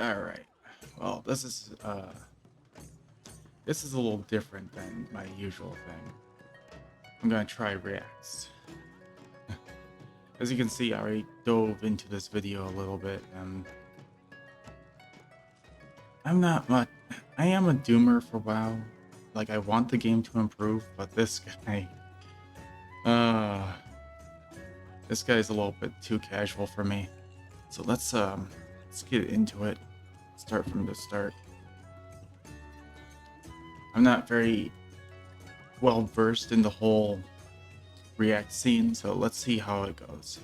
All right. Well, this is a little different than my usual thing. I'm gonna try reacts. As you can see, I already dove into this video a little bit, and I'm not much. I am a doomer for WoW. Like, I want the game to improve, but this guy, uh, this guy's a little bit too casual for me. So let's get into it. Start from the start. I'm not very well versed in the whole React scene, so let's see how it goes.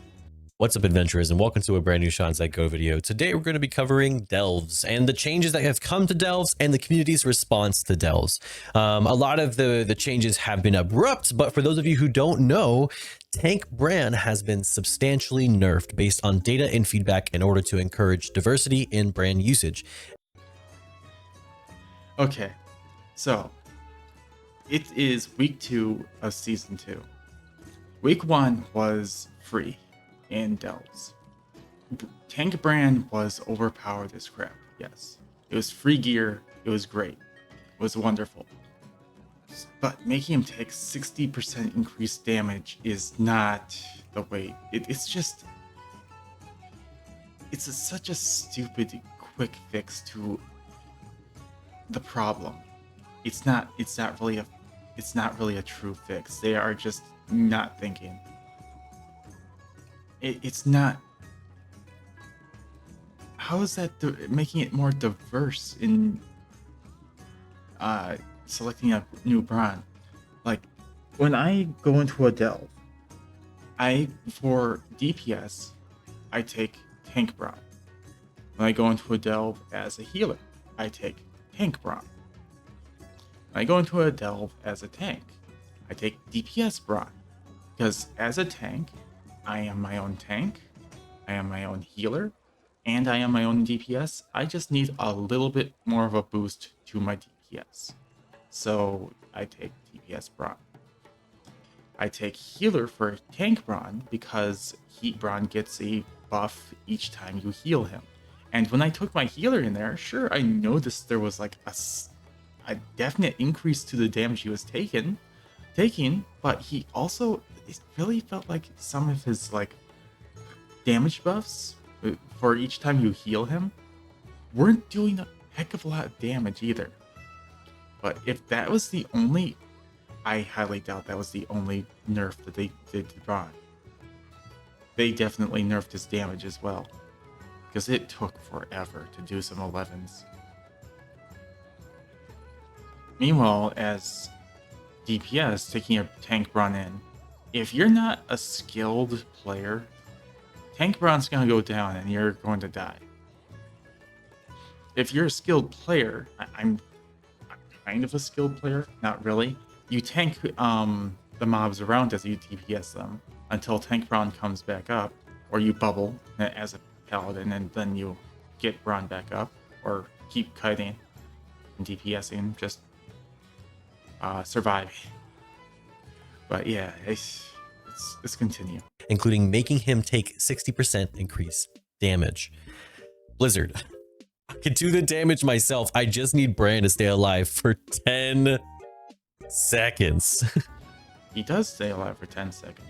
What's up, adventurers, and welcome to a brand new Shawnsetgo video. Today we're going to be covering delves and the changes that have come to delves and the community's response to delves. A lot of the changes have been abrupt, but for those of you who don't know, tank Brann has been substantially nerfed based on data and feedback in order to encourage diversity in Brann usage. Okay, so it is week 2 of season 2. Week 1 was free in delves. Tank Brann was overpowered as crap, yes. It was free gear, it was great, it was wonderful. But making him take 60% increased damage is not the way. It's such a stupid quick fix to the problem. It's not really a true fix. They are just not thinking. It's not. How is that making it more diverse in selecting a new Brann? Like, when I go into a delve, for DPS, I take tank Brann. When I go into a delve as a healer, I take tank Brann. When I go into a delve as a tank, I take DPS Brann. Because as a tank, I am my own tank, I am my own healer, and I am my own DPS. I just need a little bit more of a boost to my DPS. So I take DPS Brann. I take healer for tank Brann because heat Brann gets a buff each time you heal him. And when I took my healer in there, sure, I noticed there was like a definite increase to the damage he was taking, but he also, it really felt like some of his like damage buffs for each time you heal him weren't doing a heck of a lot of damage either. But if that was the only, I highly doubt that was the only nerf that they did to Brann. They definitely nerfed his damage as well, because it took forever to do some 11s. Meanwhile, as DPS taking a tank Brann in, if you're not a skilled player, tank Brann's gonna go down and you're going to die. If you're a skilled player, I'm kind of a skilled player, not really. You tank the mobs around as you DPS them until tank Brann comes back up, or you bubble as a paladin and then you get Brann back up, or keep kiting and DPSing, just surviving. But yeah, let's continue. Including making him take 60% increased damage. Blizzard, I can do the damage myself. I just need Brann to stay alive for 10 seconds. He does stay alive for 10 seconds.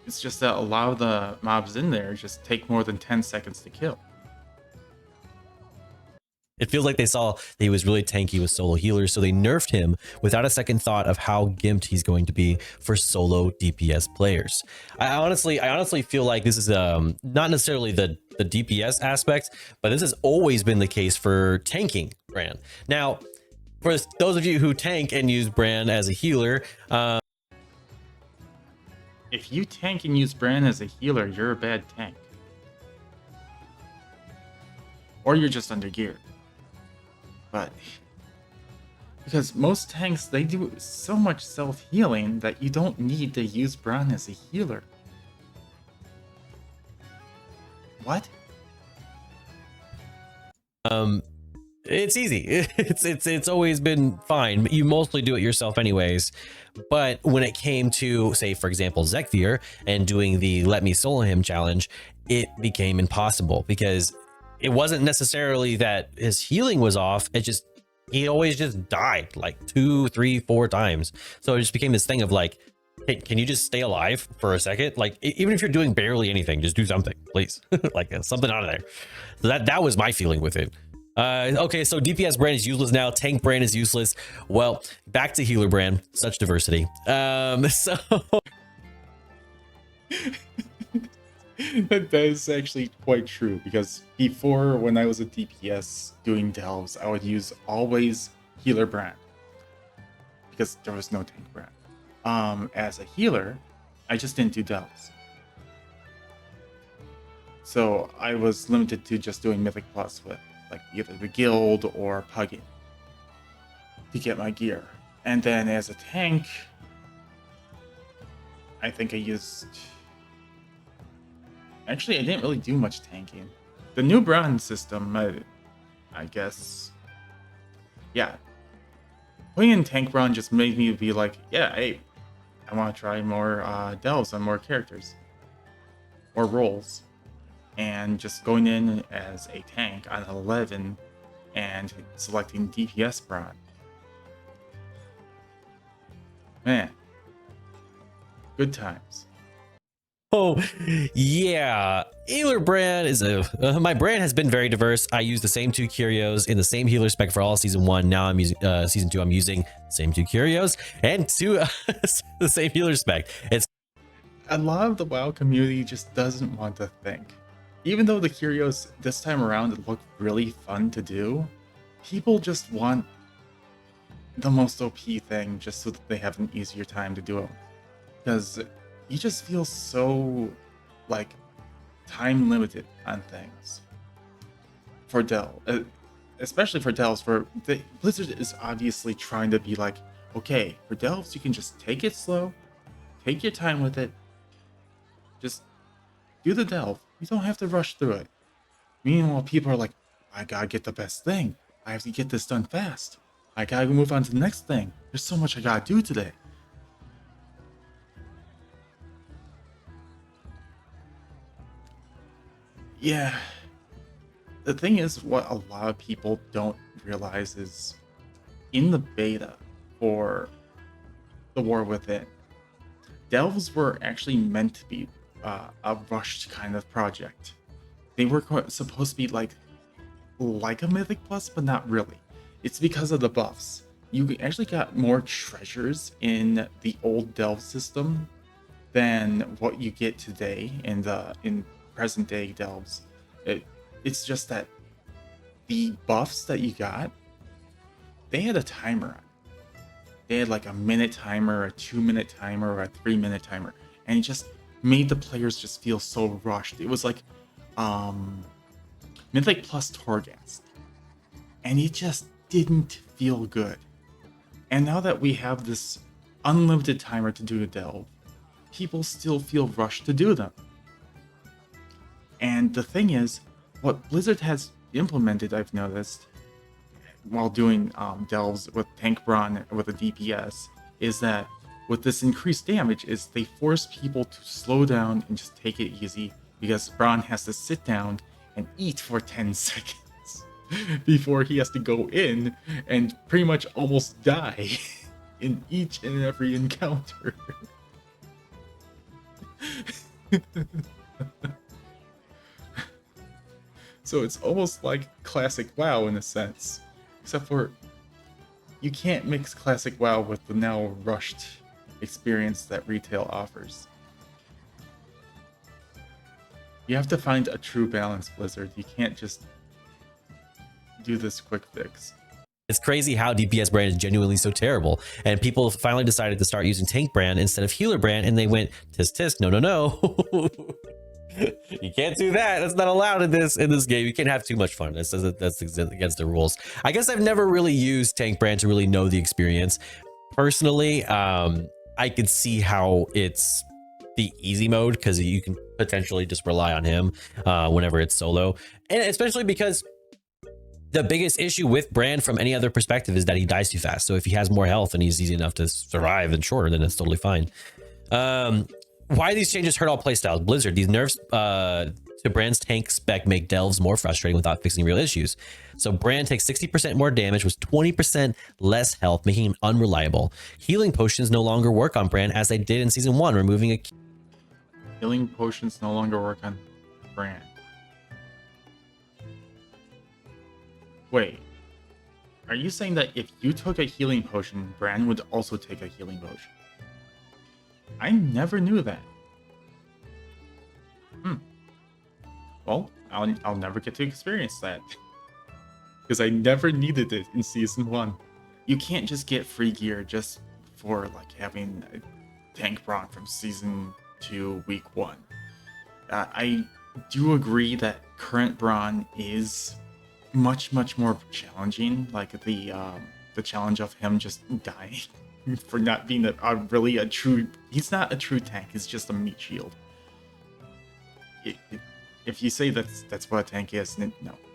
It's just that a lot of the mobs in there just take more than 10 seconds to kill. It feels like they saw that he was really tanky with solo healers, so they nerfed him without a second thought of how gimped he's going to be for solo DPS players. I honestly feel like this is not necessarily the DPS aspect, but this has always been the case for tanking Brann. Now, for those of you who tank and use Brann as a healer, if you tank and use Brann as a healer, you're a bad tank. Or you're just under gear. But because most tanks, they do so much self-healing that you don't need to use Brann as a healer. What? it's easy. It's always been fine. You mostly do it yourself anyways. But when it came to, say, for example, Zekthir and doing the Let Me Solo Him challenge, it became impossible because it wasn't necessarily that his healing was off. It just, he always just died like 2, 3, 4 times. So it just became this thing of like, hey, can you just stay alive for a second? Like, even if you're doing barely anything, just do something, please. Like something out of there. So that was my feeling with it. Okay, so DPS Brann is useless now. Tank Brann is useless. Well, back to healer Brann. Such diversity. So that is actually quite true, because before, when I was a DPS doing delves, I would use always healer Brann because there was no tank Brann. As a healer, I just didn't do delves, so I was limited to just doing Mythic Plus with like either the guild or pugging to get my gear. And then as a tank, I think I used... Actually, I didn't really do much tanking. The new Brann system, I guess... Yeah. Putting in tank Brann just made me be like, yeah, hey, I want to try more delves on more characters. Or roles. And just going in as a tank on 11 and selecting DPS Brann. Man. Good times. oh yeah, healer Brann is my Brann has been very diverse. I use the same 2 curios in the same healer spec for all season 1. Now I'm using season 2. I'm using the same 2 curios and 2 the same healer spec. It's A lot of the WoW community just doesn't want to think. Even though the curios this time around look really fun to do, people just want the most OP thing just so that they have an easier time to do it. Because you just feel so, like, time limited on things. For Dell, especially for Delves, where Blizzard is obviously trying to be like, okay, for Delves you can just take it slow, take your time with it, just do the Delve. You don't have to rush through it. Meanwhile, people are like, I gotta get the best thing. I have to get this done fast. I gotta move on to the next thing. There's so much I gotta do today. Yeah. The thing is, what a lot of people don't realize is in the beta for the War Within, Delves were actually meant to be a rushed kind of project. They were supposed to be like a Mythic Plus, but not really. It's because of the buffs. You actually got more treasures in the old Delve system than what you get today in present day Delves. It's just that the buffs that you got, they had a timer on it. They had like a minute timer, a 2-minute timer, or a 3-minute timer, and it just made the players just feel so rushed. It was like Mythic Plus Torghast, and it just didn't feel good. And now that we have this unlimited timer to do a delve, people still feel rushed to do them. And the thing is, what Blizzard has implemented, I've noticed, while doing delves with tank Brann with a DPS, is that with this increased damage, is they force people to slow down and just take it easy, because Brann has to sit down and eat for 10 seconds before he has to go in and pretty much almost die in each and every encounter. So it's almost like classic WoW in a sense, except for you can't mix classic WoW with the now rushed experience that retail offers. You have to find a true balance, Blizzard. You can't just do this quick fix. It's crazy how DPS Brann is genuinely so terrible, and people finally decided to start using tank Brann instead of healer Brann, and they went tisk tisk, no. You can't do that. That's not allowed in this game. You can't have too much fun. That's against the rules. I guess I've never really used tank Brann to really know the experience. Personally, I could see how it's the easy mode, because you can potentially just rely on him whenever it's solo, and especially because the biggest issue with Brann from any other perspective is that he dies too fast. So if he has more health and he's easy enough to survive and shorter, then it's totally fine. Why these changes hurt all playstyles? Blizzard, these nerfs to Brann's tank spec make delves more frustrating without fixing real issues. So Brann takes 60% more damage with 20% less health, making him unreliable. Healing potions no longer work on Brann as they did in Season 1, removing a... Healing potions no longer work on Brann. Wait. Are you saying that if you took a healing potion, Brann would also take a healing potion? I never knew that. Well, I'll never get to experience that. Because I never needed it in Season 1. You can't just get free gear just for like having a tank Brann from Season 2, Week 1. I do agree that current Brann is much more challenging. Like the challenge of him just dying for not being really a true... He's not a true tank, he's just a meat shield. If you say that's what a tank is, no,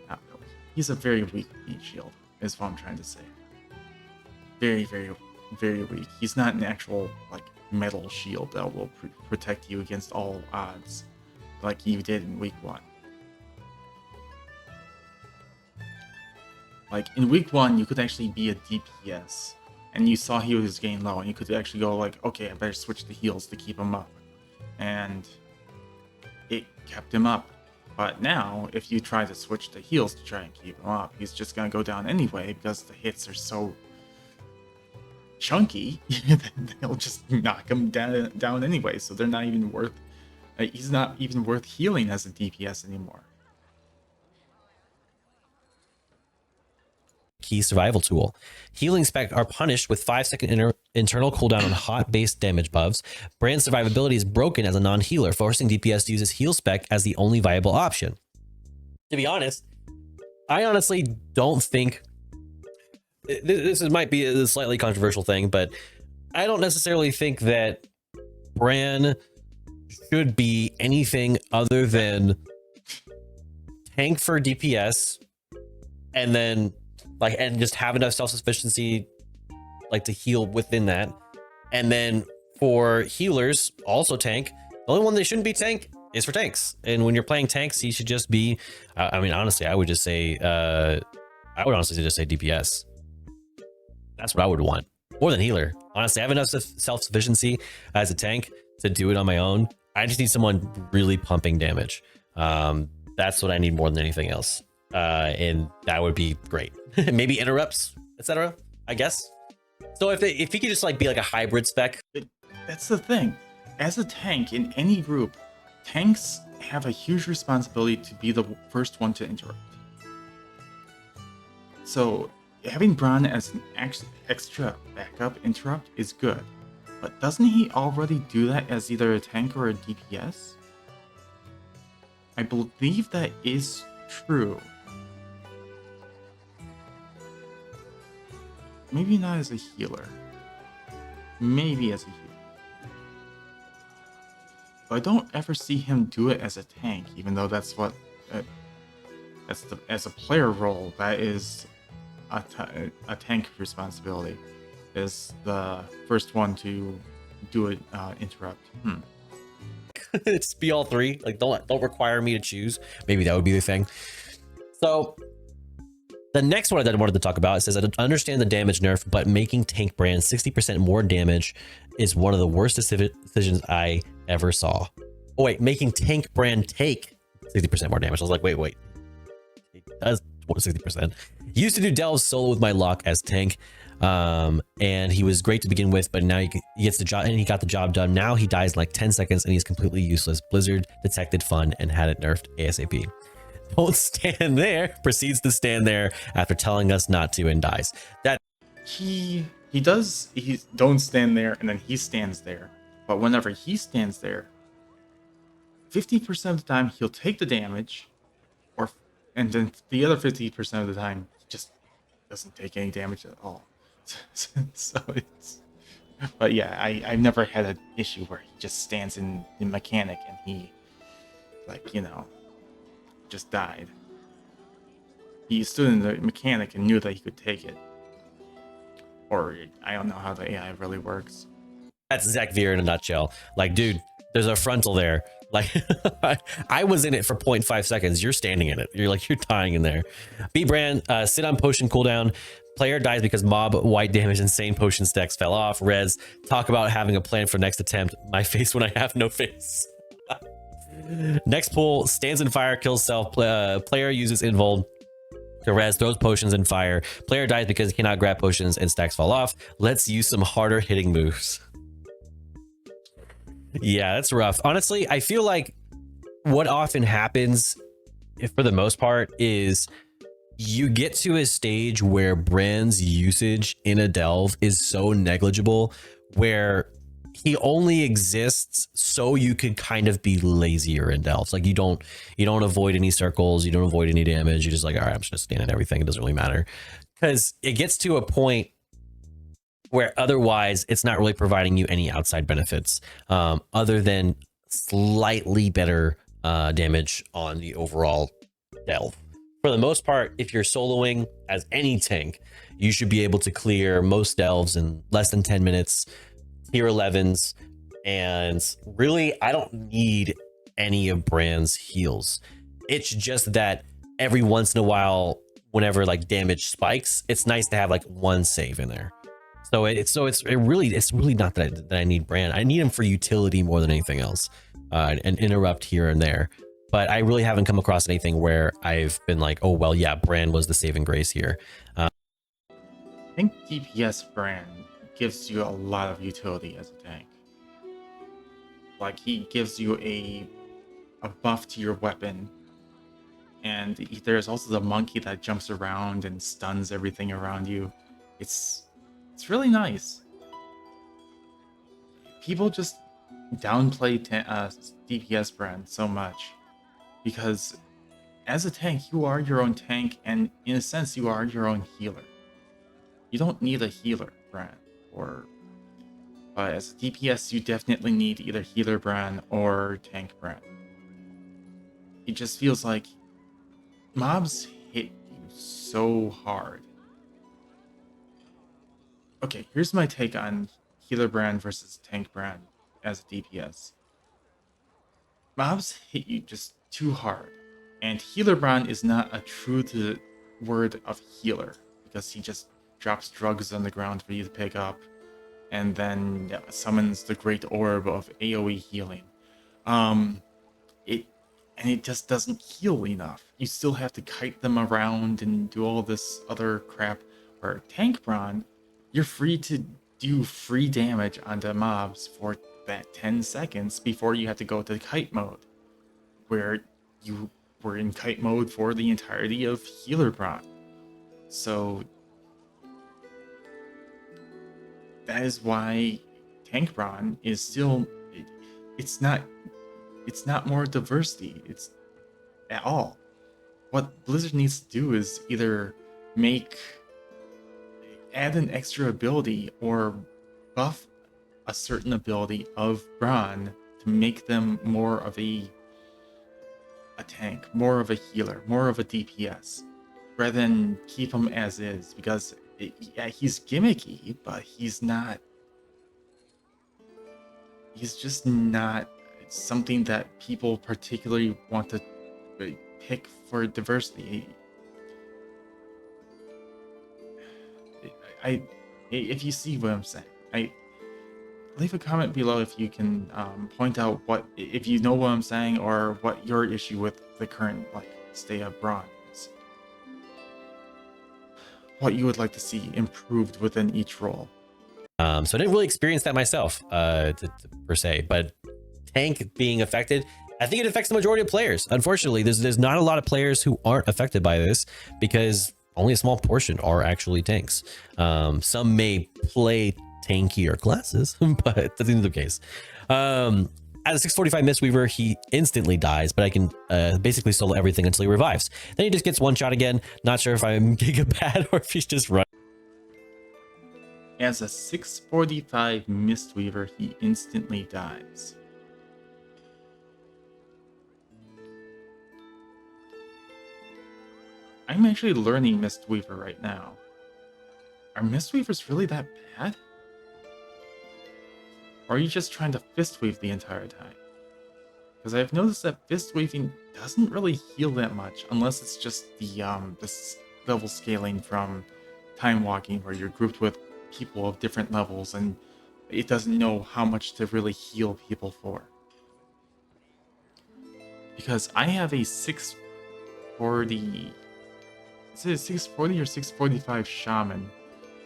not really. He's a very weak meat shield, is what I'm trying to say. Very weak. He's not an actual like metal shield that will protect you against all odds, like you did in Week 1. Like in Week 1, you could actually be a DPS, and you saw he was getting low, and you could actually go like, okay, I better switch the heals to keep him up, and it kept him up. But now, if you try to switch the heals to try and keep him up, he's just gonna go down anyway because the hits are so chunky. They'll just knock him down anyway. So they're not even worth. He's not even worth healing as a DPS anymore. Key survival tool. Healing spec are punished with 5-second internal cooldown on hot-based damage buffs. Brann's survivability is broken as a non-healer, forcing DPS to use his heal spec as the only viable option. To be honest, I honestly don't think... This might be a slightly controversial thing, but I don't necessarily think that Brann should be anything other than tank for DPS, and then and just have enough self-sufficiency like to heal within that. And then for healers, also tank. The only one they shouldn't be tank is for tanks. And when you're playing tanks, he should just be, I mean, honestly, I would just say, honestly just say DPS. That's what I would want. More than healer. Honestly, I have enough self-sufficiency as a tank to do it on my own. I just need someone really pumping damage. That's what I need more than anything else. And that would be great. Maybe interrupts, etc. I guess. So if he could just like be like a hybrid spec. That's the thing. As a tank in any group, tanks have a huge responsibility to be the first one to interrupt. So having Brann as an extra backup interrupt is good. But doesn't he already do that as either a tank or a DPS? I believe that is true. Maybe not as a healer. Maybe as a healer. But I don't ever see him do it as a tank, even though that's what... as a player role, that is a tank responsibility. Is the first one to do it, interrupt. Just be all three. Like don't require me to choose. Maybe that would be the thing. So the next one I wanted to talk about, it says, I understand the damage nerf, but making tank Brann 60% more damage is one of the worst decisions I ever saw. Oh wait, making tank Brann take 60% more damage. I was like, wait. It does 60%. Used to do delves solo with my lock as tank. And he was great to begin with, but now he gets the job, and he got the job done. Now he dies in like 10 seconds and he's completely useless. Blizzard detected fun and had it nerfed ASAP. Don't stand there, proceeds to stand there after telling us not to and dies. That he don't stand there, and then he stands there. But whenever he stands there, 50% of the time he'll take the damage, and then the other 50% of the time he just doesn't take any damage at all. So it's, but yeah, I've never had an issue where he just stands in the mechanic and he, like, just died. He stood in the mechanic and knew that he could take it. Or I don't know how the AI really works. That's Zach Veer in a nutshell. Like, dude, there's a frontal there. Like, I was in it for 0.5 seconds. You're standing in it. You're dying in there. B Brann, sit on potion cooldown. Player dies because mob white damage insane potion stacks fell off. Rez, talk about having a plan for next attempt. My face when I have no face. Next pull, stands in fire, kills self. Player uses invuln to res, throws potions in fire. Player dies because he cannot grab potions and stacks fall off. Let's use some harder hitting moves. Yeah, that's rough. Honestly, I feel like what often happens, for the most part, is you get to a stage where Brann's usage in a delve is so negligible, where he only exists so you could kind of be lazier in delves. Like you don't avoid any circles, you don't avoid any damage. You're just like, all right, I'm just gonna stand in everything. It doesn't really matter, because it gets to a point where otherwise it's not really providing you any outside benefits, other than slightly better damage on the overall delve. For the most part, if you're soloing as any tank, you should be able to clear most delves in less than 10 minutes, tier 11s, and really, I don't need any of Brann's heals. It's just that every once in a while, whenever like damage spikes, it's nice to have like one save in there. So it's really not that I need Brann. I need him for utility more than anything else, and interrupt here and there. But I really haven't come across anything where I've been like, oh well, yeah, Brann was the saving grace here. I think DPS Brann gives you a lot of utility as a tank. Like he gives you a buff to your weapon, and there's also the monkey that jumps around and stuns everything around you. It's really nice. People just downplay DPS Brann so much because as a tank, you are your own tank, and in a sense, you are your own healer. You don't need a healer Brann, but as a DPS, you definitely need either healer Brann or tank Brann. It just feels like mobs hit you so hard. Okay, here's my take on healer Brann versus tank Brann as a DPS. Mobs hit you just too hard, and healer Brann is not a true to the word of healer because he just drops drugs on the ground for you to pick up, and then summons the great orb of AoE healing. It just doesn't heal enough. You still have to kite them around and do all this other crap. Where tank Brann, you're free to do free damage onto mobs for that 10 seconds before you have to go to kite mode, where you were in kite mode for the entirety of healer Brann. So that is why tank Brann is still, it's not more diversity. It's at all. What Blizzard needs to do is either add an extra ability or buff a certain ability of Brann to make them more of a tank, more of a healer, more of a DPS, rather than keep him as is, because he's gimmicky, but he's just not something that people particularly want to pick for diversity. If you see what I'm saying, leave a comment below if you can point out if you know what I'm saying, or what your issue with the current state of Brann is. What you would like to see improved within each role. So I didn't really experience that myself, per se, but tank being affected, I think it affects the majority of players. Unfortunately, there's not a lot of players who aren't affected by this, because only a small portion are actually tanks. Some may play tankier classes, but that's not the case. At a 645 Mistweaver, he instantly dies, but I can basically solo everything until he revives. Then he just gets one shot again. Not sure if I'm giga bad or if he's just running. As a 645 Mistweaver, he instantly dies. I'm actually learning Mistweaver right now. Are Mistweavers really that bad? Or are you just trying to fist wave the entire time? Because I've noticed that fist waving doesn't really heal that much unless it's just this level scaling from time walking where you're grouped with people of different levels and it doesn't know how much to really heal people for. Because I have a 640, is it 640 or 645 shaman,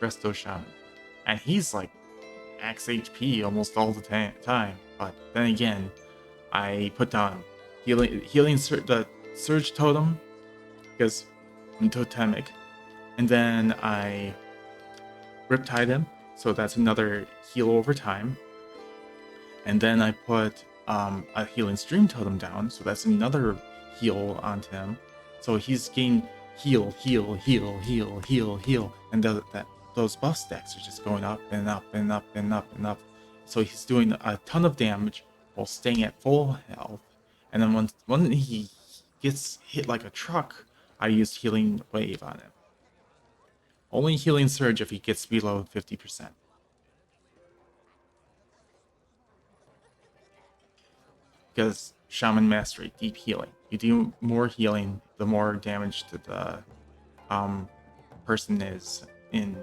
resto shaman, and he's like max HP almost all the time. But then again, I put down the surge totem because I'm totemic, and then I riptide him, so that's another heal over time. And then I put a healing stream totem down, so that's another heal onto him. So he's gained heal, and those buff stacks are just going up and up and up and up and up. So he's doing a ton of damage while staying at full health. And then when he gets hit like a truck, I used healing wave on him. Only healing surge if he gets below 50%. Because Shaman Mastery, deep healing. You do more healing, the more damage to the person is in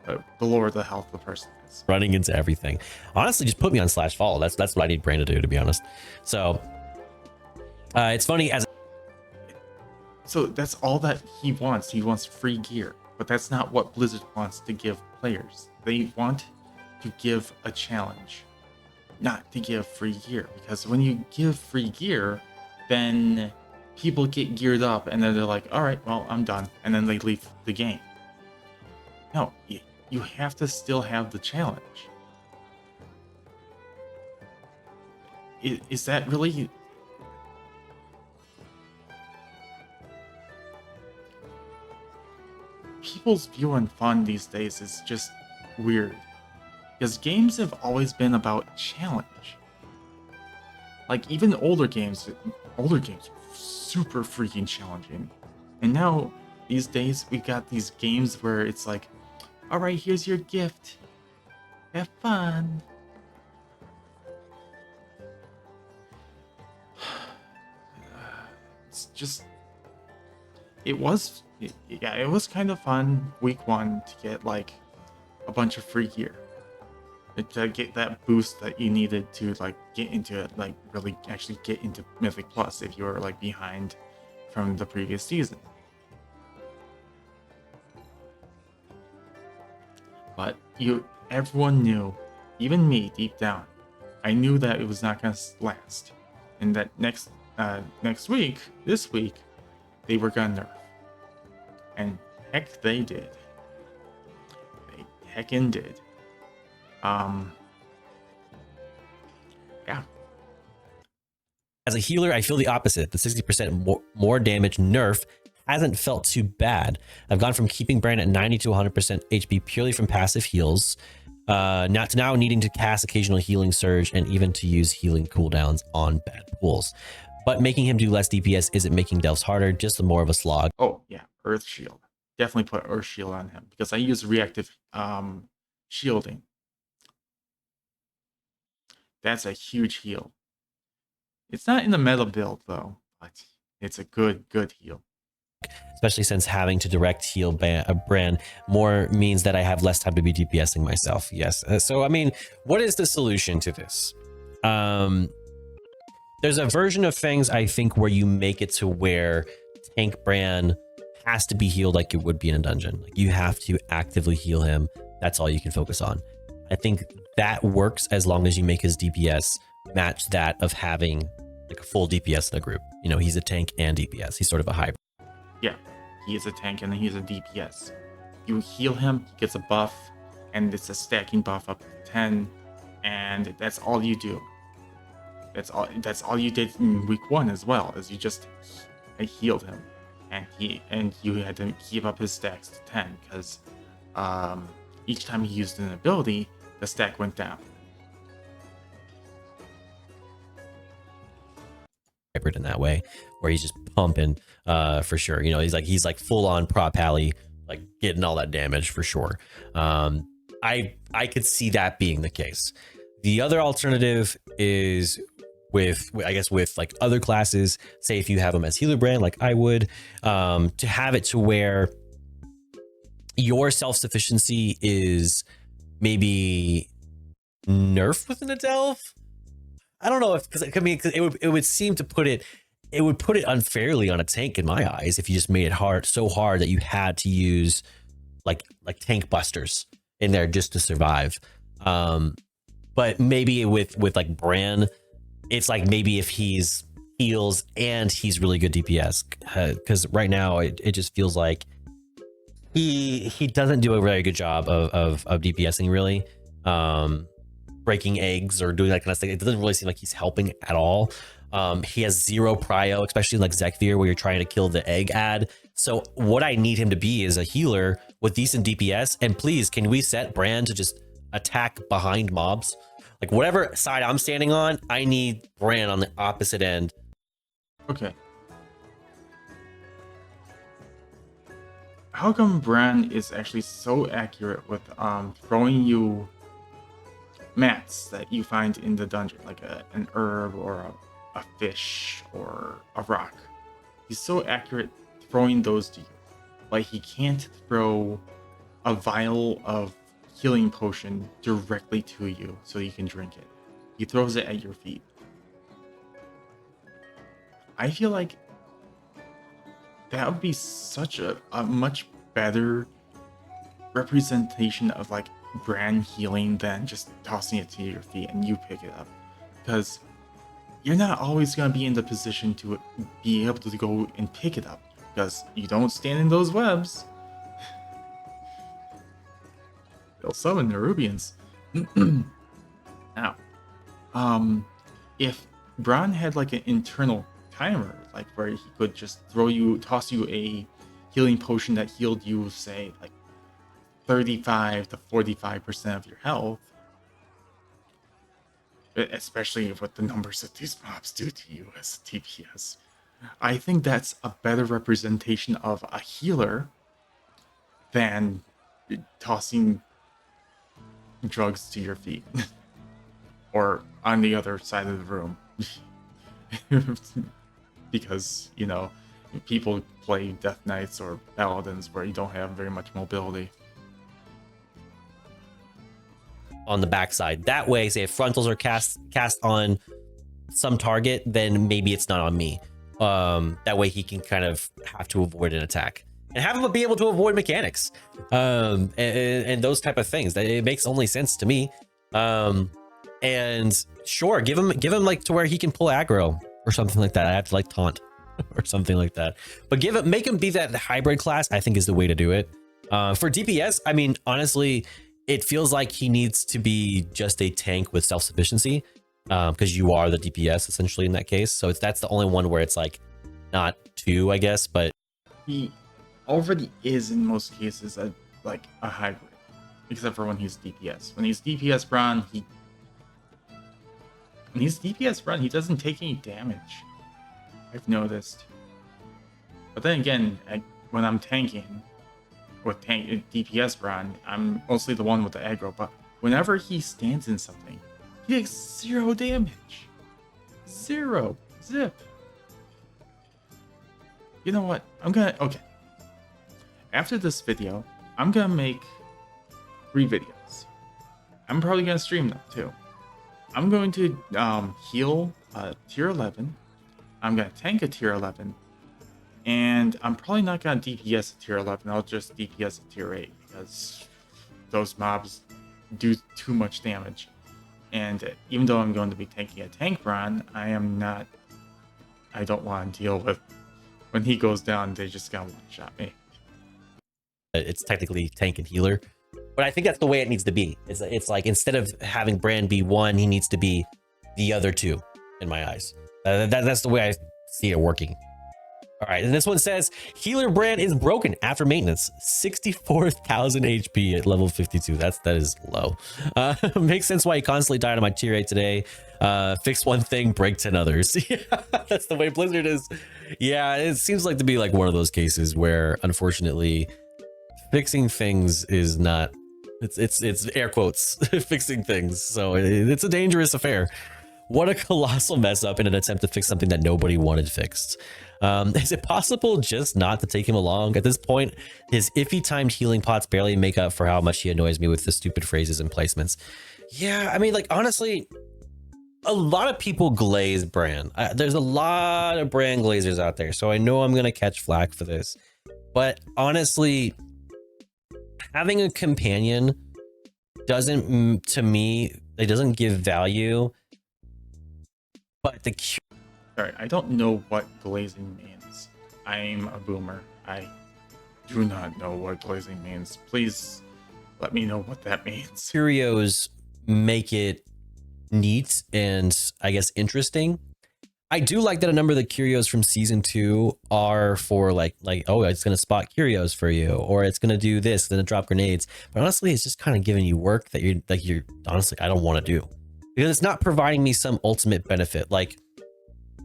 the lower the health the person is. Running into everything. Honestly, just put me on /follow. That's what I need Brann to do, to be honest. So it's funny as. So that's all that he wants. He wants free gear, but that's not what Blizzard wants to give players. They want to give a challenge, not to give free gear. Because when you give free gear, then people get geared up and then they're like, all right, well, I'm done. And then they leave the game. No, you have to still have the challenge. Is that really... People's view on fun these days is just weird. Because games have always been about challenge. Like, even older games were super freaking challenging. And now, these days, we got these games where it's like, alright, here's your gift. Have fun. It's just... It was kind of fun week 1 to get, like, a bunch of free gear. To get that boost that you needed to, like, get into it, like, really actually get into Mythic Plus if you were, like, behind from the previous season. But everyone knew, even me deep down, I knew that it was not going to last. And that this week, they were going to nerf. And heck, they did. They heckin' did. Yeah. As a healer, I feel the opposite. The 60% more damage nerf hasn't felt too bad. I've gone from keeping Brann at 90 to 100% HP purely from passive heals, now needing to cast occasional healing surge and even to use healing cooldowns on bad pools. But making him do less DPS isn't making delves harder, just more of a slog. Oh, yeah. Earth Shield. Definitely put Earth Shield on him because I use reactive shielding. That's a huge heal. It's not in the meta build though, but it's a good heal. Especially since having to direct heal Brann more means that I have less time to be DPSing myself. Yes. So, I mean, what is the solution to this? There's a version of things, I think, where you make it to where tank Brann has to be healed like it would be in a dungeon. Like, you have to actively heal him. That's all you can focus on. I think that works as long as you make his DPS match that of having like a full DPS in the group. You know, he's a tank and DPS. He's sort of a hybrid. Yeah, he is a tank and he's a DPS. You heal him, he gets a buff, and it's a stacking buff up to 10, and that's all you do. That's all you did in week 1 as well, is you just healed him, and you had to keep up his stacks to 10 because each time he used an ability, the stack went down. Hybrid in that way, where he's just pumping for sure. You know, he's like full on prop pally, like getting all that damage for sure. I could see that being the case. The other alternative is with, I guess, with like other classes, say if you have them as healer Brann, like I would, to have it to where your self-sufficiency is maybe nerfed within a delve. I don't know if, because I mean, cause it would seem to put it, it would put it unfairly on a tank in my eyes if you just made it hard, so hard that you had to use like tank busters in there just to survive. But maybe with like Brann, it's like maybe if he's heals and he's really good DPS, because right now it just feels like he doesn't do a very good job of DPSing really. Breaking eggs or doing that kind of thing. It doesn't really seem like he's helping at all. He has 0 prio, especially like Zekvir, where you're trying to kill the egg ad. So what I need him to be is a healer with decent DPS. And please, can we set Brann to just attack behind mobs? Like whatever side I'm standing on, I need Brann on the opposite end. Okay. How come Brann is actually so accurate with throwing you mats that you find in the dungeon, like an herb or a fish or a rock? He's so accurate throwing those to you. Like he can't throw a vial of healing potion directly to you so you can drink it. He throws it at your feet. I feel like that would be such a much better representation of like Brann healing than just tossing it to your feet and you pick it up, because you're not always going to be in the position to be able to go and pick it up because you don't stand in those webs. They'll summon Nerubians. Now, if Brann had like an internal timer, like where he could just toss you a healing potion that healed you, say like 35 to 45% of your health, especially with the numbers that these mobs do to you as a DPS, I think that's a better representation of a healer than tossing drugs to your feet or on the other side of the room. Because, you know, people play Death Knights or Paladins where you don't have very much mobility. On the backside. That way, say if frontals are cast on some target, then maybe it's not on me. That way he can kind of have to avoid an attack and have him be able to avoid mechanics, and those type of things. That it makes only sense to me. And sure, give him like to where he can pull aggro or something like that. I have to like taunt or something like that. But make him be that hybrid class, I think is the way to do it. For DPS, I mean, honestly, it feels like he needs to be just a tank with self-sufficiency, because you are the DPS essentially in that case. So that's the only one where it's like not 2, I guess, but he already is in most cases a hybrid, except for when he's DPS. When he's DPS Brann, he doesn't take any damage, I've noticed. But then again, when I'm tanking with DPS Brann, I'm mostly the one with the aggro, but whenever he stands in something, he takes 0 damage. 0. Zip. You know what? Okay. After this video, I'm gonna make 3 videos. I'm probably gonna stream them too. I'm going to heal tier 11. I'm gonna tank a tier 11. And I'm probably not going to DPS at tier 11. I'll just DPS at tier 8 because those mobs do too much damage. And even though I'm going to be tanking a tank Brann, I don't want to deal with when he goes down, they just gonna one-shot me. It's technically tank and healer. But I think that's the way it needs to be. It's like instead of having Brann be 1, he needs to be the other 2 in my eyes. That's the way I see it working. All right, and this one says, healer Brann is broken after maintenance. 64,000 HP at level 52. That is low. Makes sense why he constantly died on my tier 8 today. Fix one thing, break 10 others. Yeah, that's the way Blizzard is. Yeah, it seems like to be like one of those cases where, unfortunately, fixing things is not It's air quotes fixing things. So it's a dangerous affair. What a colossal mess up in an attempt to fix something that nobody wanted fixed. Is it possible just not to take him along? At this point, his iffy timed healing pots barely make up for how much he annoys me with the stupid phrases and placements. Yeah, I mean, like, honestly, a lot of people glaze Brann. There's a lot of Brann glazers out there, so I know I'm going to catch flack for this. But honestly, having a companion doesn't, to me, it doesn't give value. But the Sorry, I don't know what glazing means. I'm a boomer. I do not know what glazing means. Please let me know what that means. curios make it neat and I guess interesting. I do like that a number of the curios from season 2 are for like oh, it's gonna spot curios for you, or it's gonna do this, then drop grenades. But honestly, it's just kind of giving you work that you're honestly I don't want to do, because it's not providing me some ultimate benefit. Like,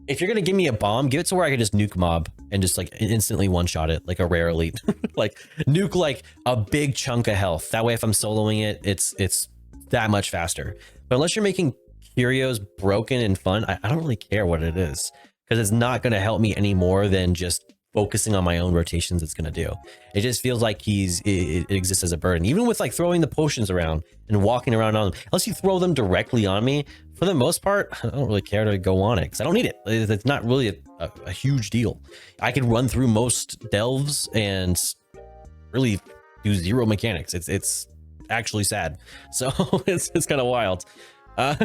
if you're gonna give me a bomb, give it to where I can just nuke mob and just like instantly one-shot it like a rare elite. Like nuke like a big chunk of health. That way, if I'm soloing it, it's that much faster. But unless you're making curios broken and fun, I don't really care what it is, because it's not gonna help me any more than just focusing on my own rotations. It's gonna do. It just feels like it exists as a burden. Even with like throwing the potions around and walking around on them, unless you throw them directly on me, for the most part, I don't really care to go on it because I don't need it. It's not really a huge deal. I can run through most delves and really do zero mechanics. It's actually sad. So it's kind of wild.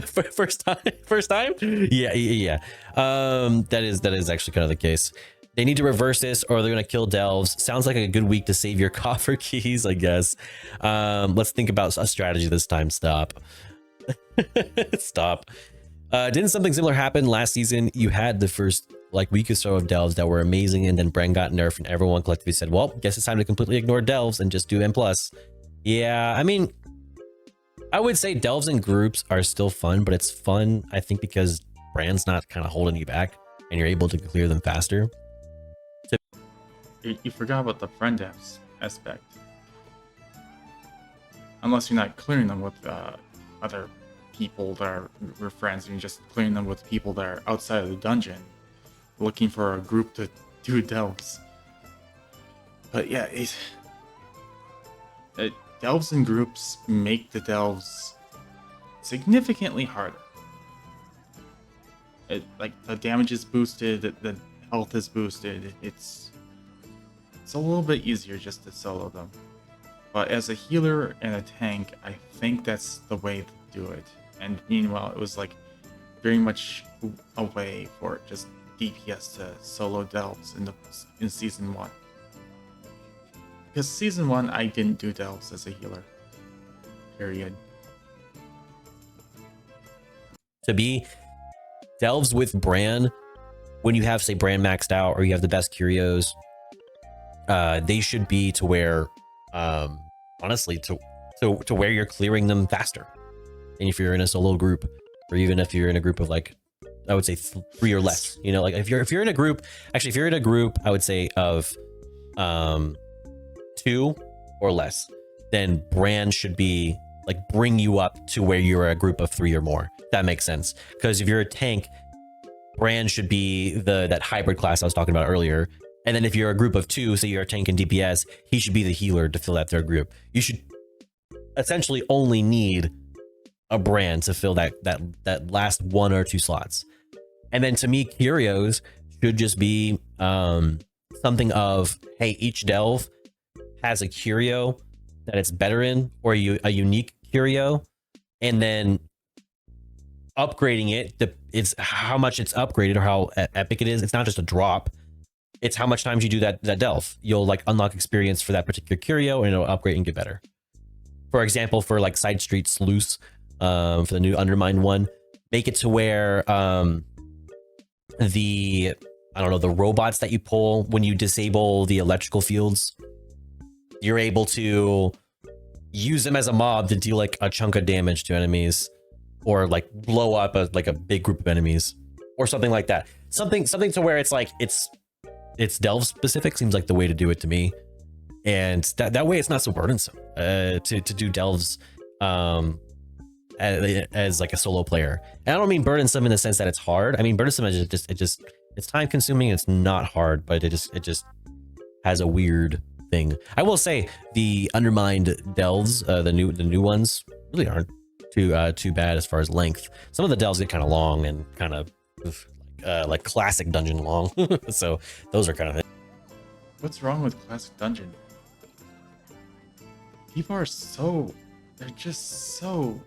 First time? Yeah. That is actually kind of the case. They need to reverse this or they're gonna kill delves. Sounds like a good week to save your coffer keys, I guess. Let's think about a strategy this time. Stop. Stop. Didn't something similar happen last season? You had the first like week or so of delves that were amazing, and then Brann got nerfed and everyone collectively said, well, guess it's time to completely ignore delves and just do M+. Yeah, I mean, I would say delves in groups are still fun, but it's fun, I think, because Brann's not kind of holding you back and you're able to clear them faster. You forgot about the friend aspect. Unless you're not clearing them with other people that are your friends, and you're just clearing them with people that are outside of the dungeon, looking for a group to do delves. But yeah, delves in groups make the delves significantly harder. Like the damage is boosted, the health is boosted. It's a little bit easier just to solo them. But as a healer and a tank, I think that's the way to do it. And meanwhile, it was like very much a way for just DPS to solo delves in season 1. Because season 1, I didn't do delves as a healer. Period. To be delves with Brann, when you have, say, Brann maxed out or you have the best curios, they should be to where, honestly, to where you're clearing them faster. And if you're in a solo group, or even if you're in a group of like, I would say 3 or less, you know, like if you're in a group, actually, if you're in a group, I would say of 2 or less, then Brann should be like bring you up to where you're a group of 3 or more. That makes sense. Because if you're a tank, Brann should be that hybrid class I was talking about earlier. And then if you're a group of 2, say you're a tank and DPS, he should be the healer to fill that third group. You should essentially only need a Brann to fill that last 1 or 2 slots. And then to me, curios should just be something of, hey, each delve has a curio that it's better in, or a unique curio, and then upgrading it, it's how much it's upgraded or how epic it is. It's not just a drop. It's how much times you do that delve. You'll like unlock experience for that particular curio and it'll upgrade and get better. For example, for like Side Street Sluice, for the new Undermined one, make it to where the robots that you pull when you disable the electrical fields, you're able to use them as a mob to deal like a chunk of damage to enemies, or like blow up a big group of enemies, or something like that. Something to where it's like it's delve specific seems like the way to do it to me. and that way it's not so burdensome to do delves as like a solo player. And I don't mean burdensome in the sense that it's hard. I mean burdensome as it's time consuming. It's not hard, but it just has a weird thing. I will say the undermined delves, the new ones, really aren't too bad as far as length. Some of the delves get kind of long and kind of like classic dungeon long. So those are kind of. What's wrong with classic dungeon? People are they're just so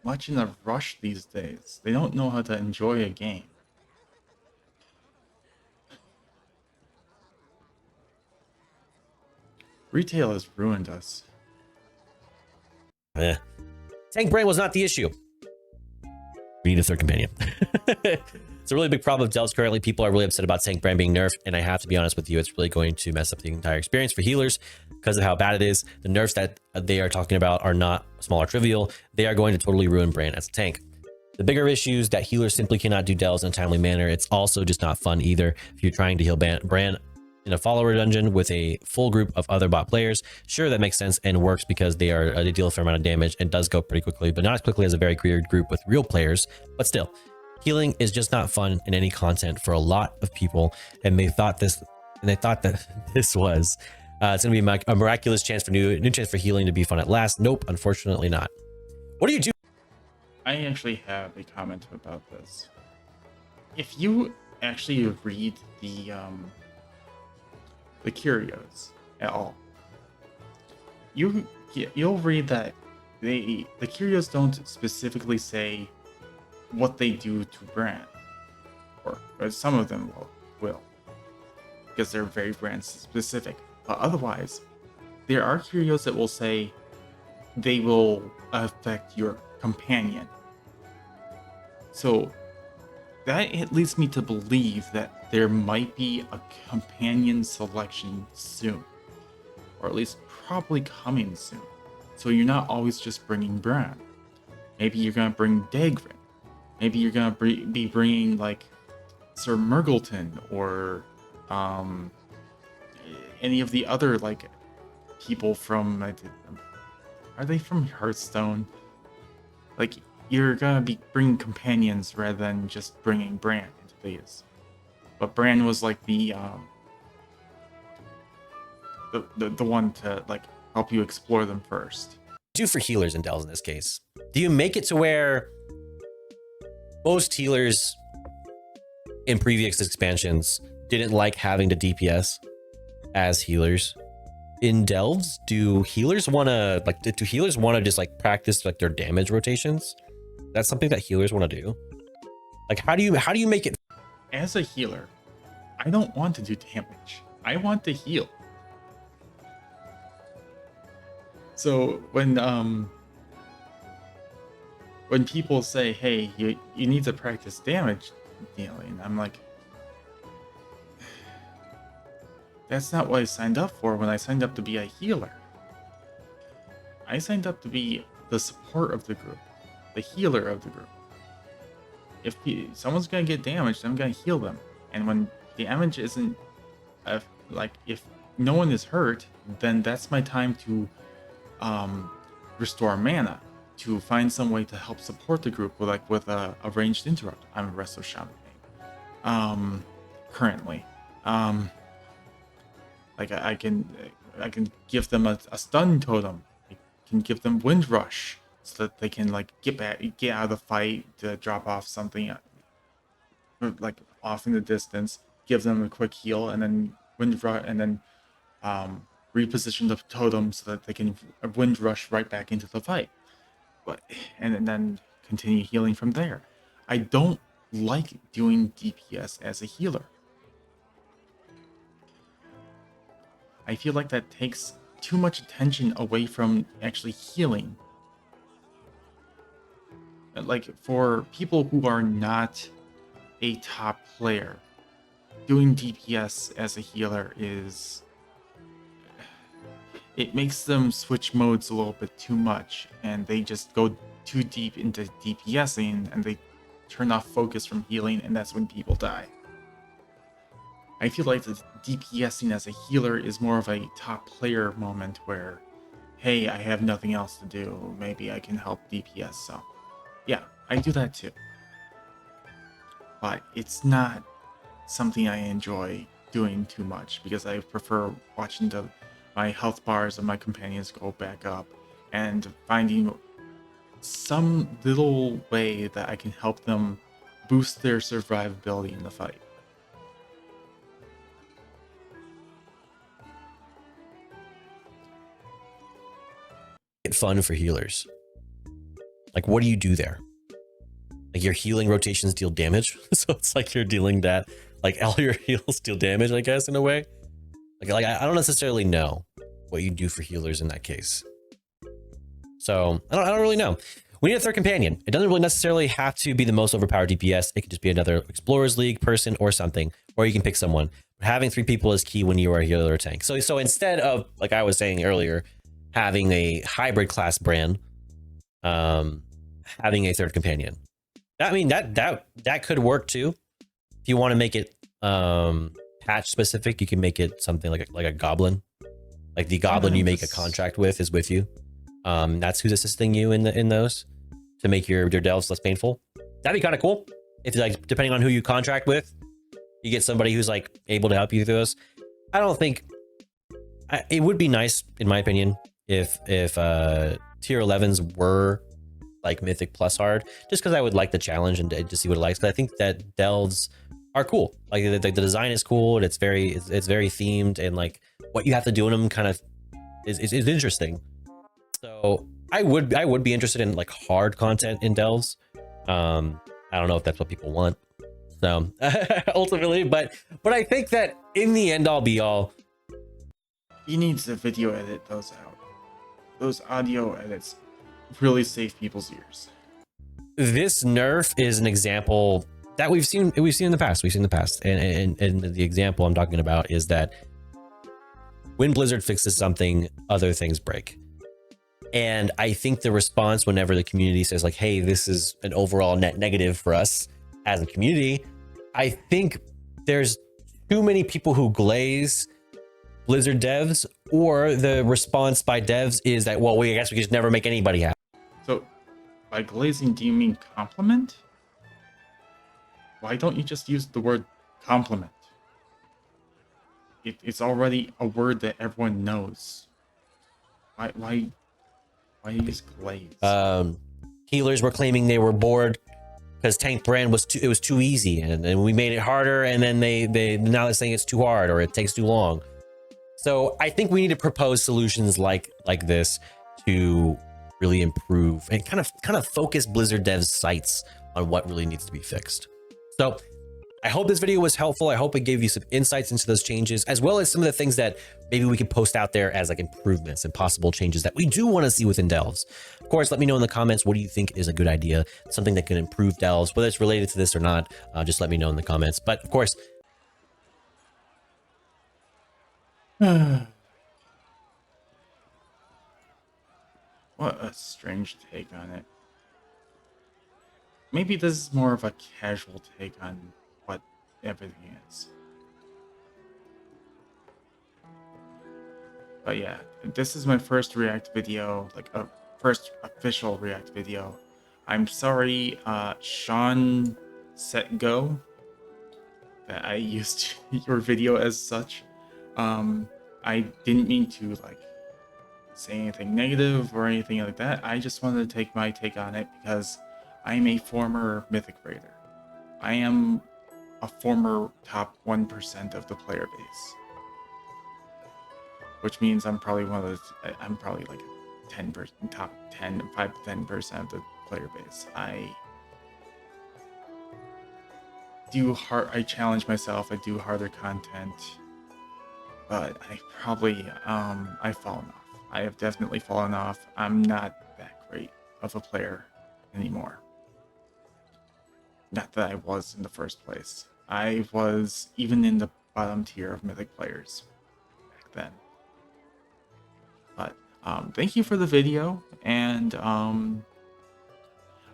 much in a rush these days. They don't know how to enjoy a game. Retail has ruined us. Tank Brann was not the issue. We need a third companion. It's a really big problem with delves currently. People are really upset about Tank Brann being nerfed, and I have to be honest with you, it's really going to mess up the entire experience for healers because of how bad it is. The nerfs that they are talking about are not small or trivial. They are going to totally ruin Brann as a tank. The bigger issues that healers simply cannot do delves in a timely manner. It's also just not fun either. If you're trying to heal Brann in a follower dungeon with a full group of other bot players, sure, that makes sense and works because they deal a fair amount of damage and does go pretty quickly, but not as quickly as a very clear group with real players. But still, healing is just not fun in any content for a lot of people, and they thought that this was it's gonna be a miraculous chance for new chance for healing to be fun at last. Nope, unfortunately not. What do you do? I actually have a comment about this. If you actually read the curios at all, you'll read that the curios don't specifically say what they do to Brann, or some of them will, because they're very brand specific. But otherwise, there are curios that will say they will affect your companion. So that it leads me to believe that there might be a companion selection soon, or at least probably coming soon. So you're not always just bringing Brann. Maybe you're gonna bring Dagrin. Maybe you're gonna be bringing like Sir Murgleton or any of the other like people from. Are they from Hearthstone? Like, you're gonna be bringing companions rather than just bringing Brann into these. But Brann was like the one to like help you explore them first. Do for healers and delves in this case? Do you make it to where most healers in previous expansions didn't like having to DPS as healers? In delves, do healers want to just like practice like their damage rotations? That's something that healers want to do. Like, how do you make it? As a healer, I don't want to do damage. I want to heal. So when people say, "Hey, you need to practice damage dealing," I'm like, that's not what I signed up for when I signed up to be a healer. I signed up to be the support of the group, the healer of the group. If someone's gonna get damaged, I'm gonna heal them. And when damage isn't, if no one is hurt, then that's my time to restore mana, to find some way to help support the group with a ranged interrupt. I'm a Resto Shaman currently. Like I can give them a stun totem. I can give them wind rush so that they can like get out of the fight to drop off something like off in the distance. Give them a quick heal and then wind rush and then reposition the totem so that they can wind rush right back into the fight. And then continue healing from there. I don't like doing DPS as a healer. I feel like that takes too much attention away from actually healing. Like, for people who are not a top player, doing DPS as a healer it makes them switch modes a little bit too much, and they just go too deep into DPSing, and they turn off focus from healing, and that's when people die. I feel like the DPSing as a healer is more of a top player moment where, hey, I have nothing else to do. Maybe I can help DPS some. Yeah, I do that too. But it's not something I enjoy doing too much because I prefer watching my health bars of my companions go back up and finding some little way that I can help them boost their survivability in the fight. It's fun for healers. Like, what do you do there? Like, your healing rotations deal damage, so it's like you're dealing that. Like, all your heals deal damage, I guess, in a way. Like I don't necessarily know what you do for healers in that case. So I don't really know. We need a third companion. It doesn't really necessarily have to be the most overpowered DPS. It could just be another Explorers League person or something, or you can pick someone. But having 3 people is key when you are a healer or tank. So instead of, like I was saying earlier, having a hybrid class Brann, having a third companion. I mean, that could work too. If you want to make it patch specific, you can make it something like a goblin. Like the goblin you make a contract with is with you. That's who's assisting you in those to make your delves less painful. That'd be kind of cool. If, like, depending on who you contract with, you get somebody who's like able to help you through those. I don't think it would be nice, in my opinion, if tier 11s were like mythic plus hard, just because I would like the challenge and to see what it likes. Because I think that delves are cool. Like the design is cool and it's very themed, and like what you have to do in them kind of is interesting. So I would be interested in like hard content in delves. I don't know if that's what people want. So ultimately, but I think that in the end all be all, he needs to video edit those out. Those audio edits really save people's ears. This nerf is an example that we've seen in the past. And the example I'm talking about is that when Blizzard fixes something, other things break. And I think the response whenever the community says like, hey, this is an overall net negative for us as a community, I think there's too many people who glaze Blizzard devs, or the response by devs is that, well, I guess we just never make anybody happy. So by glazing, do you mean compliment? Why don't you just use the word compliment? It's already a word that everyone knows. Why use glaze? Healers were claiming they were bored because Tank Brann was too easy, and we made it harder, and then they now they're saying it's too hard or it takes too long. So I think we need to propose solutions like this to really improve and kind of focus Blizzard devs' sights on what really needs to be fixed. So I hope this video was helpful. I hope it gave you some insights into those changes, as well as some of the things that maybe we can post out there as like improvements and possible changes that we do want to see within delves. Of course, let me know in the comments, what do you think is a good idea, something that can improve delves, whether it's related to this or not. Just let me know in the comments. But of course, what a strange take on it. Maybe this is more of a casual take on what everything is. But yeah, this is my first React video, like a first official React video. I'm sorry, Shawnsetgo, that I used your video as such. I didn't mean to like say anything negative or anything like that. I just wanted to take my take on it because I'm a former Mythic Raider. I am a former top 1% of the player base, which means I'm probably one of those. I'm probably like 10%, top 10, 5 to 10% of the player base. I challenge myself. I do harder content, but I probably I've fallen off. I have definitely fallen off. I'm not that great of a player anymore. Not that I was in the first place. I was even in the bottom tier of Mythic players back then. But thank you for the video, and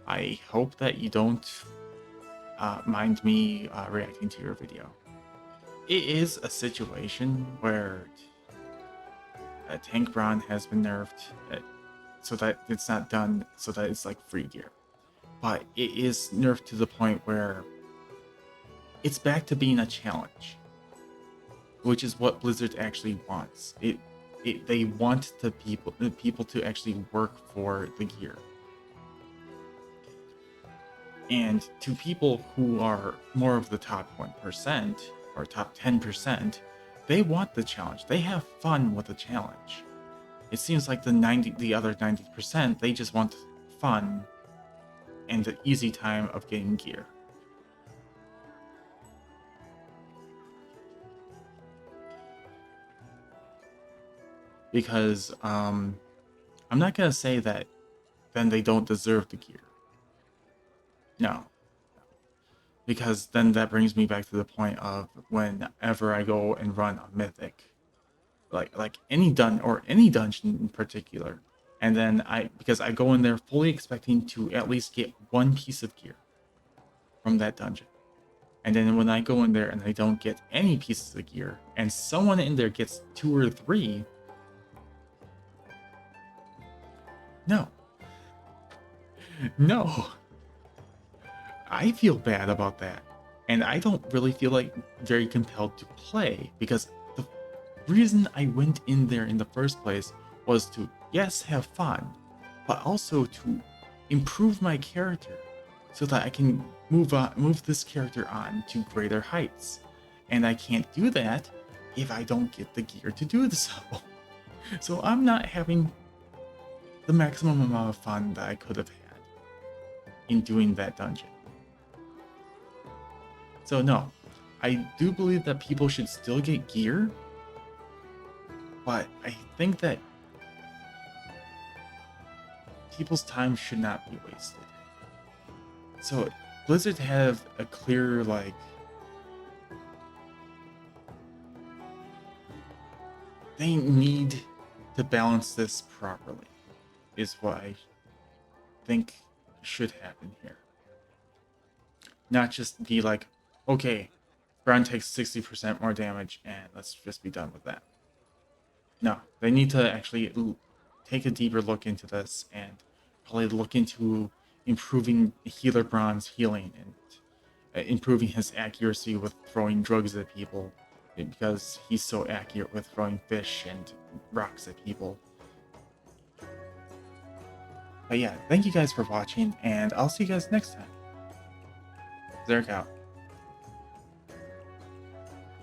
I hope that you don't mind me reacting to your video. it is a situation where Tank Brann has been nerfed so that it's not done so that it's like free gear. But it is nerfed to the point where it's back to being a challenge, which is what Blizzard actually wants. They want the people to actually work for the gear. And to people who are more of the top 1% or top 10%, they want the challenge. They have fun with the challenge. It seems like the other 90%, they just want fun and the easy time of getting gear. Because I'm not gonna say that then they don't deserve the gear. No. Because then that brings me back to the point of whenever I go and run a mythic, like any dungeon in particular, and then because I go in there fully expecting to at least get one piece of gear from that dungeon, and then when I go in there and I don't get any pieces of gear, and someone in there gets 2 or 3, no, no. I feel bad about that. And I don't really feel like very compelled to play because the reason I went in there in the first place was to, yes, have fun, but also to improve my character so that I can move this character on to greater heights. And I can't do that if I don't get the gear to do so. So I'm not having the maximum amount of fun that I could have had in doing that dungeon. So no, I do believe that people should still get gear, but I think that people's time should not be wasted. So Blizzard have a clear, like, they need to balance this properly, is what I think should happen here. Not just be like, okay, Brann takes 60% more damage and let's just be done with that. No, they need to actually take a deeper look into this and probably look into improving Healer Brann's healing and improving his accuracy with throwing drugs at people because he's so accurate with throwing fish and rocks at people. But yeah, thank you guys for watching, and I'll see you guys next time. Zerk out.